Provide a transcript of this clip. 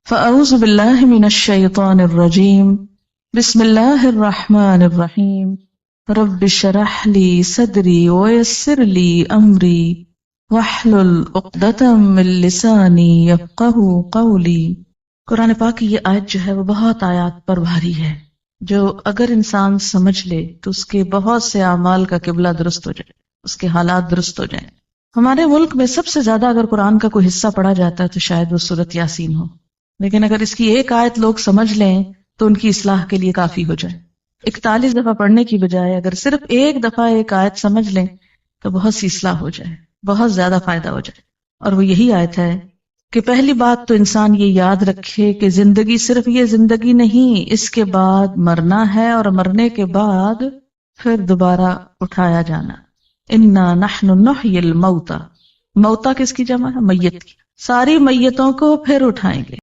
فأعوذ باللہ من الشیطان الرجیم بسم اللہ الرحمن الرحیم رب اشرح لی صدری ویسر لی امری واحلل عقدۃ من لسانی یفقہوا قولی۔ قرآن پاک کی یہ آیت جو ہے وہ بہت آیات پر بھاری ہے، جو اگر انسان سمجھ لے تو اس کے بہت سے اعمال کا قبلہ درست ہو جائے، اس کے حالات درست ہو جائیں۔ ہمارے ملک میں سب سے زیادہ اگر قرآن کا کوئی حصہ پڑھا جاتا ہے تو شاید وہ سورۃ یاسین ہو، لیکن اگر اس کی ایک آیت لوگ سمجھ لیں تو ان کی اصلاح کے لیے کافی ہو جائے۔ 41 دفعہ پڑھنے کی بجائے اگر صرف ایک دفعہ ایک آیت سمجھ لیں تو بہت سی اصلاح ہو جائے، بہت زیادہ فائدہ ہو جائے۔ اور وہ یہی آیت ہے کہ پہلی بات تو انسان یہ یاد رکھے کہ زندگی صرف یہ زندگی نہیں، اس کے بعد مرنا ہے، اور مرنے کے بعد پھر دوبارہ اٹھایا جانا۔ انا نحن نحیی الموتى، موتا کس کی جمع ہے؟ میت کی۔ ساری میتوں کو پھر اٹھائیں گے۔